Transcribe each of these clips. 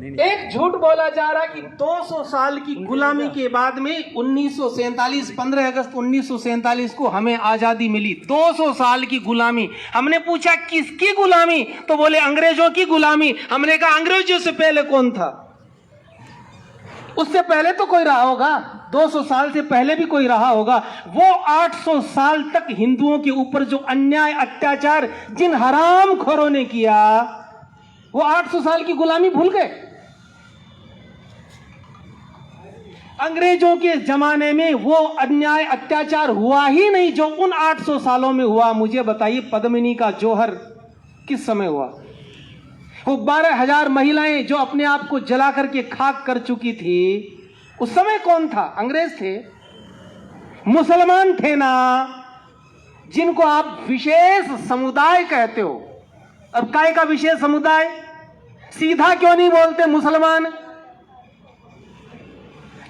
एक झूठ बोला जा रहा कि 200 साल की गुलामी के बाद में 1947 15 अगस्त 1947 को हमें आजादी मिली। 200 साल की गुलामी। हमने पूछा किसकी गुलामी, तो बोले अंग्रेजों की गुलामी। हमने कहा अंग्रेजों से पहले कौन था? उससे पहले तो कोई रहा होगा, 200 साल से पहले भी कोई रहा होगा। वो 800 साल तक हिंदुओं के ऊपर जो अन्याय अत्याचार जिन हरामखोरों ने किया, वो 800 साल की गुलामी भूल गए। अंग्रेजों के जमाने में वो अन्याय अत्याचार हुआ ही नहीं जो उन 800 सालों में हुआ। मुझे बताइए, पद्मिनी का जौहर किस समय हुआ? वो 12,000 महिलाएं जो अपने आप को जला करके खाक कर चुकी थी, उस समय कौन था? अंग्रेज थे, मुसलमान थे ना, जिनको आप विशेष समुदाय कहते हो। अब काय का विशेष समुदाय? सीधा क्यों नहीं बोलते मुसलमान?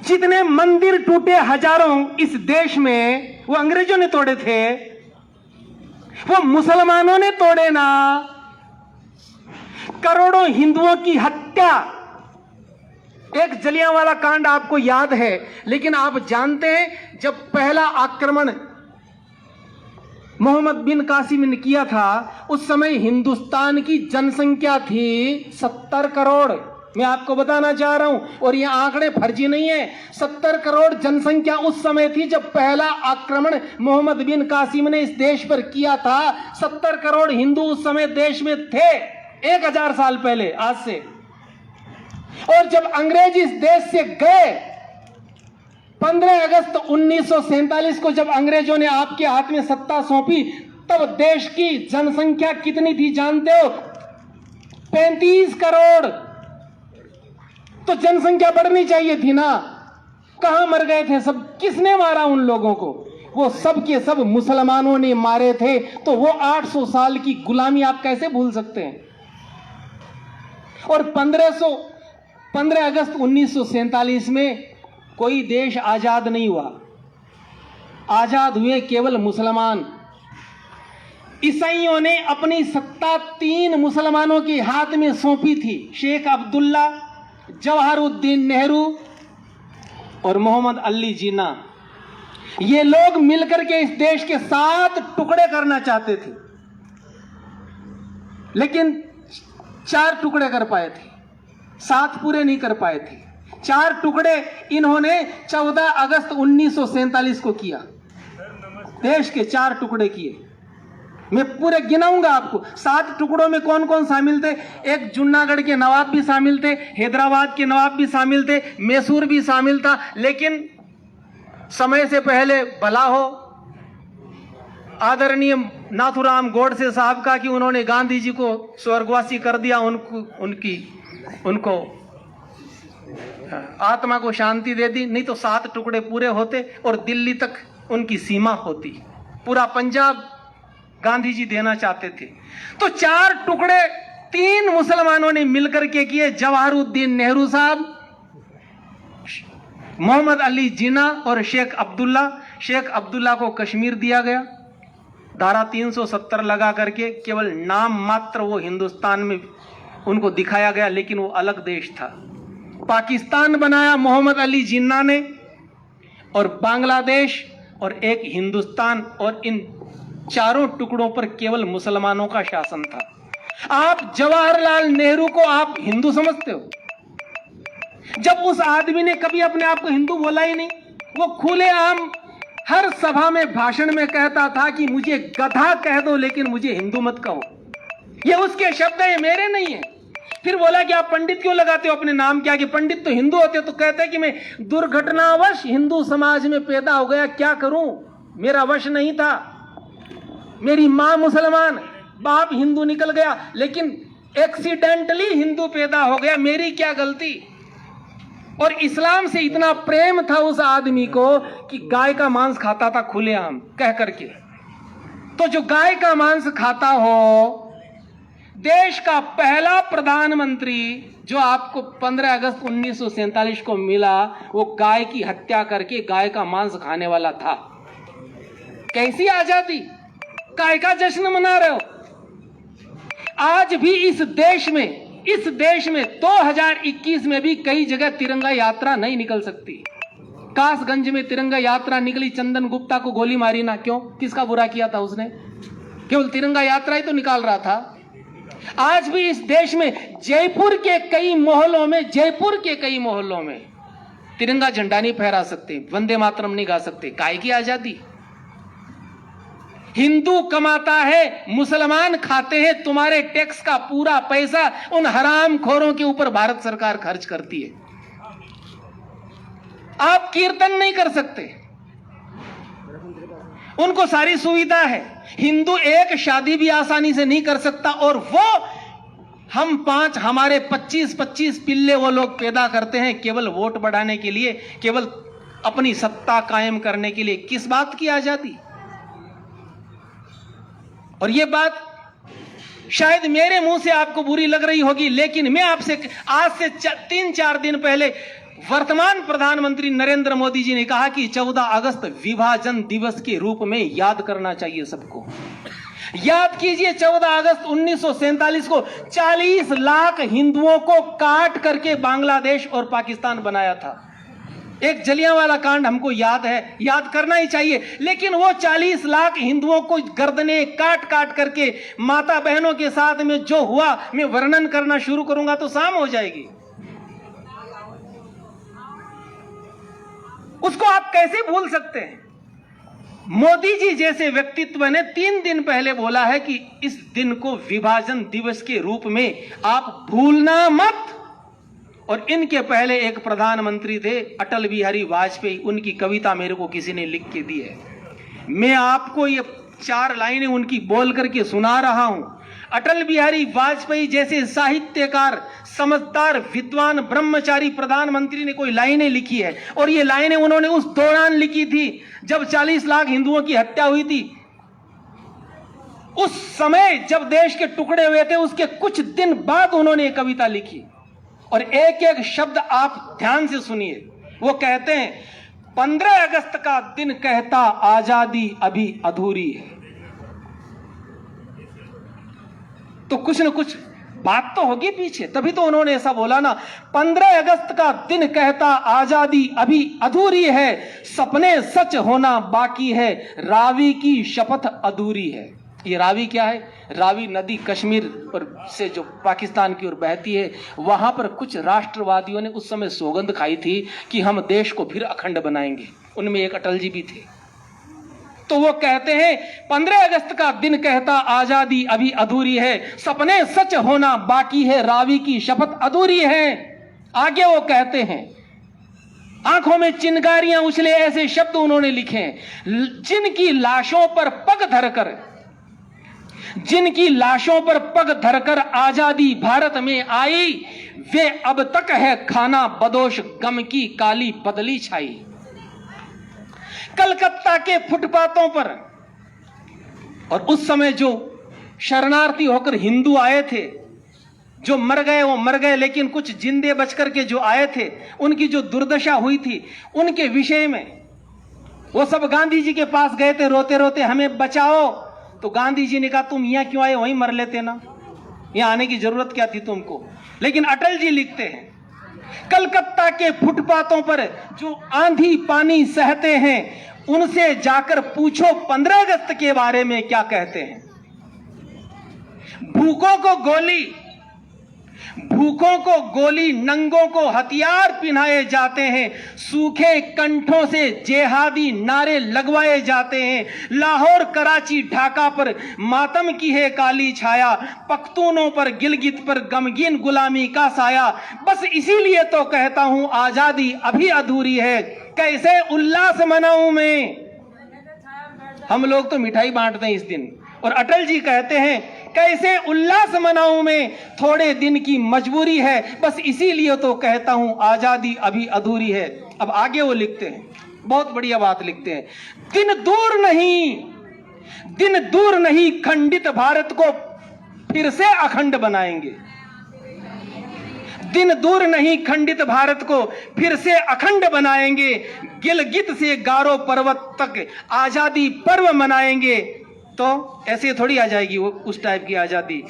जितने मंदिर टूटे हजारों इस देश में, वो अंग्रेजों ने तोड़े थे, वो मुसलमानों ने तोड़े ना। करोड़ों हिंदुओं की हत्या, एक जलियांवाला कांड आपको याद है, लेकिन आप जानते हैं जब पहला आक्रमण मोहम्मद बिन कासिम ने किया था, उस समय हिंदुस्तान की जनसंख्या थी 70 करोड़। मैं आपको बताना चाह रहा हूं, और ये आंकड़े फर्जी नहीं है। 70 करोड़ जनसंख्या उस समय थी जब पहला आक्रमण मोहम्मद बिन कासिम ने इस देश पर किया था। 70 करोड़ हिंदू उस समय देश में थे, 1000 साल पहले आज से। और जब अंग्रेज इस देश से गए, 15 अगस्त 1947 को जब अंग्रेजों ने आपके हाथ में सत्ता सौंपी, तब देश की जनसंख्या कितनी थी जानते हो? 35 करोड़। तो जनसंख्या बढ़नी चाहिए थी ना। कहां मर गए थे सब? किसने मारा उन लोगों को? वो सब के सब मुसलमानों ने मारे थे। तो वो 800 साल की गुलामी आप कैसे भूल सकते हैं? और 15 अगस्त 1947 में कोई देश आजाद नहीं हुआ। आजाद हुए केवल मुसलमान। ईसाइयों ने अपनी सत्ता 3 मुसलमानों के हाथ में सौंपी थी, शेख अब्दुल्ला, जवाहरुद्दीन नेहरू और मोहम्मद अली जिन्ना। ये लोग मिलकर के इस देश के 7 टुकड़े करना चाहते थे, लेकिन 4 टुकड़े कर पाए थे, 7 पूरे नहीं कर पाए थे। 4 टुकड़े इन्होंने 14 अगस्त 1947 को किया। देश के 4 टुकड़े किए। मैं पूरे गिनाऊंगा आपको। 7 टुकड़ों में कौन कौन शामिल थे? एक जूनागढ़ के नवाब भी शामिल थे, हैदराबाद के नवाब भी शामिल थे, मैसूर भी शामिल था। लेकिन समय से पहले भला हो आदरणीय नाथूराम गोडसे साहब का कि उन्होंने गांधी जी को स्वर्गवासी कर दिया, उनको आत्मा को शांति दे दी। नहीं तो 7 टुकड़े पूरे होते और दिल्ली तक उनकी सीमा होती। पूरा पंजाब गांधी जी देना चाहते थे। तो 4 टुकड़े 3 मुसलमानों ने मिलकर के किए। जवाहरुद्दीन नेहरू साहब, मोहम्मद अली जिन्ना और शेख अब्दुल्ला। शेख अब्दुल्ला को कश्मीर दिया गया, धारा 370 लगा करके। केवल नाम मात्र वो हिंदुस्तान में उनको दिखाया गया, लेकिन वो अलग देश था। पाकिस्तान बनाया मोहम्मद अली जिन्ना ने, और बांग्लादेश और एक हिंदुस्तान, और इन 4 टुकड़ों पर केवल मुसलमानों का शासन था। आप जवाहरलाल नेहरू को आप हिंदू समझते हो? जब उस आदमी ने कभी अपने आप को हिंदू बोला ही नहीं। वो खुलेआम हर सभा में भाषण में कहता था कि मुझे गधा कह दो लेकिन मुझे हिंदू मत कहो। ये उसके शब्द हैं, मेरे नहीं है। फिर बोला कि आप पंडित क्यों लगाते हो अपने नाम के आगे? पंडित तो हिंदू होते। तो कहते हैं कि मैं दुर्घटनावश हिंदू समाज में पैदा हो गया, क्या करूं, मेरा वश नहीं था। मेरी मां मुसलमान, बाप हिंदू निकल गया, लेकिन एक्सीडेंटली हिंदू पैदा हो गया, मेरी क्या गलती। और इस्लाम से इतना प्रेम था उस आदमी को कि गाय का मांस खाता था खुलेआम कह करके। तो जो गाय का मांस खाता हो, देश का पहला प्रधानमंत्री जो आपको 15 अगस्त 1947 को मिला, वो गाय की हत्या करके गाय का मांस खाने वाला था। कैसी आजादी, काय का जश्न मना रहे हो? आज भी इस देश में इस देश में 2021 में भी कई जगह तिरंगा यात्रा नहीं निकल सकती। कासगंज में तिरंगा यात्रा निकली, चंदन गुप्ता को गोली मारी ना, क्यों? किसका बुरा किया था उसने? केवल तिरंगा यात्रा ही तो निकाल रहा था। आज भी इस देश में जयपुर के कई मोहल्लों में तिरंगा झंडा नहीं फहरा सकते, वंदे मातरम नहीं गा सकते। काहे की आजादी? हिंदू कमाता है, मुसलमान खाते हैं। तुम्हारे टैक्स का पूरा पैसा उन हरामखोरों के ऊपर भारत सरकार खर्च करती है। आप कीर्तन नहीं कर सकते, उनको सारी सुविधा है। हिंदू एक शादी भी आसानी से नहीं कर सकता, और वो हमारे 25-25 पिल्ले वो लोग पैदा करते हैं केवल वोट बढ़ाने के लिए, केवल अपनी सत्ता कायम करने के लिए। किस बात की आजादी? और ये बात शायद मेरे मुंह से आपको बुरी लग रही होगी, लेकिन मैं आपसे आज से 3-4 दिन पहले वर्तमान प्रधानमंत्री नरेंद्र मोदी जी ने कहा कि 14 अगस्त विभाजन दिवस के रूप में याद करना चाहिए सबको। याद कीजिए, 14 अगस्त 1947 को 40 लाख हिंदुओं को काट करके बांग्लादेश और पाकिस्तान बनाया था। एक जलियांवाला कांड हमको याद है, याद करना ही चाहिए। लेकिन वो 40 लाख हिंदुओं को गर्दनें काट काट करके माता बहनों के साथ में जो हुआ, मैं वर्णन करना शुरू करूंगा तो शाम हो जाएगी। उसको आप कैसे भूल सकते हैं? मोदी जी जैसे व्यक्तित्व ने 3 दिन पहले बोला है कि इस दिन को विभाजन दिवस के रूप में आप भूलना मत। और इनके पहले एक प्रधानमंत्री थे, अटल बिहारी वाजपेयी, उनकी कविता मेरे को किसी ने लिख के दी है। मैं आपको ये 4 लाइनें उनकी बोल करके सुना रहा हूं। अटल बिहारी वाजपेयी जैसे साहित्यकार, समझदार, विद्वान, ब्रह्मचारी प्रधानमंत्री ने कोई लाइनें लिखी है, और ये लाइनें उन्होंने उस दौरान लिखी थी जब 40 लाख हिंदुओं की हत्या हुई थी। उस समय जब देश के टुकड़े हुए थे, उसके कुछ दिन बाद उन्होंने ये कविता लिखी। और एक एक शब्द आप ध्यान से सुनिए। वो कहते हैं, 15 अगस्त का दिन कहता आजादी अभी अधूरी है। तो कुछ न कुछ बात तो होगी पीछे, तभी तो उन्होंने ऐसा बोला ना। 15 अगस्त का दिन कहता आजादी अभी अधूरी है, सपने सच होना बाकी है, रावी की शपथ अधूरी है। ये रावी क्या है? रावी नदी कश्मीर पर से जो पाकिस्तान की ओर बहती है, वहां पर कुछ राष्ट्रवादियों ने उस समय सौगंध खाई थी कि हम देश को फिर अखंड बनाएंगे। उनमें एक अटल जी भी थे। तो वो कहते हैं 15 अगस्त का दिन कहता आजादी अभी अधूरी है, सपने सच होना बाकी है, रावी की शपथ अधूरी है। आगे वो कहते हैं, आंखों में चिंगारियां उछले, ऐसे शब्द उन्होंने लिखे, जिनकी लाशों पर पग धरकर आजादी भारत में आई, वे अब तक है खाना बदोश गम की काली बदली छाई। कलकत्ता के फुटपाथों पर, और उस समय जो शरणार्थी होकर हिंदू आए थे, जो मर गए वो मर गए, लेकिन कुछ जिंदे बचकर के जो आए थे, उनकी जो दुर्दशा हुई थी, उनके विषय में वो सब गांधी जी के पास गए थे रोते रोते, हमें बचाओ। तो गांधी जी ने कहा, तुम यहां क्यों आए, वहीं मर लेते ना, यहां आने की जरूरत क्या थी तुमको। लेकिन अटल जी लिखते हैं, कलकत्ता के फुटपाथों पर जो आंधी पानी सहते हैं, उनसे जाकर पूछो 15 अगस्त के बारे में क्या कहते हैं। भूखों को गोली, नंगों को हथियार पिन्हाए जाते हैं, सूखे कंठों से जेहादी नारे लगवाए जाते हैं। लाहौर, कराची, ढाका पर मातम की है काली छाया, पख्तूनों पर, गिलगित पर गमगीन गुलामी का साया। बस इसीलिए तो कहता हूं आजादी अभी अधूरी है, कैसे उल्लास मनाऊं मैं। हम लोग तो मिठाई बांटते हैं इस दिन, और अटल जी कहते हैं, कैसे उल्लास मनाऊं मैं, थोड़े दिन की मजबूरी है, बस इसीलिए तो कहता हूं आजादी अभी अधूरी है। अब आगे वो लिखते हैं, बहुत बढ़िया बात लिखते हैं, दिन दूर नहीं खंडित भारत को फिर से अखंड बनाएंगे। दिन दूर नहीं खंडित भारत को फिर से अखंड बनाएंगे, गिलगित से गारो पर्वत तक आजादी पर्व मनाएंगे। तो ऐसे थोड़ी आ जाएगी वो उस टाइप की आजादी।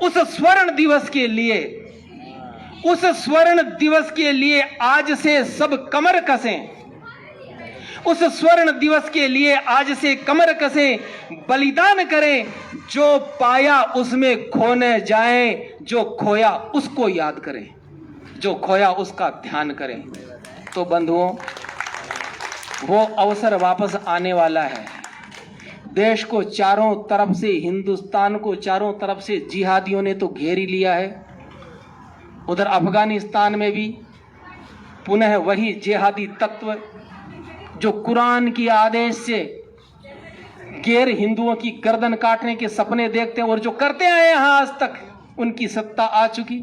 उस स्वर्ण दिवस के लिए उस स्वर्ण दिवस के लिए आज से सब कमर कसें, उस स्वर्ण दिवस के लिए आज से कमर कसें, बलिदान करें, जो पाया उसमें खोने जाएं, जो खोया उसको याद करें, जो खोया उसका ध्यान करें। तो बंधुओं, वो अवसर वापस आने वाला है। देश को चारों तरफ से, हिंदुस्तान को चारों तरफ से जिहादियों ने तो घेर ही लिया है। उधर अफगानिस्तान में भी पुनः वही जिहादी तत्व जो कुरान की आदेश से गैर हिंदुओं की गर्दन काटने के सपने देखते हैं और जो करते आए यहां आज तक, उनकी सत्ता आ चुकी।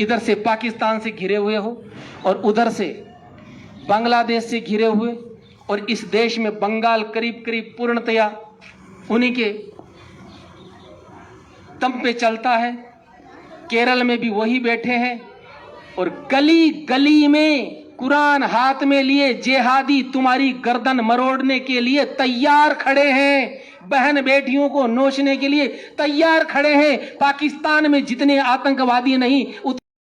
इधर से पाकिस्तान से घिरे हुए हो और उधर से बांग्लादेश से घिरे हुए, और इस देश में बंगाल करीब करीब पूर्णतया उन्हीं के दम पे चलता है। केरल में भी वही बैठे हैं और गली गली में कुरान हाथ में लिए जिहादी तुम्हारी गर्दन मरोड़ने के लिए तैयार खड़े हैं, बहन बेटियों को नोचने के लिए तैयार खड़े हैं। पाकिस्तान में जितने आतंकवादी नहीं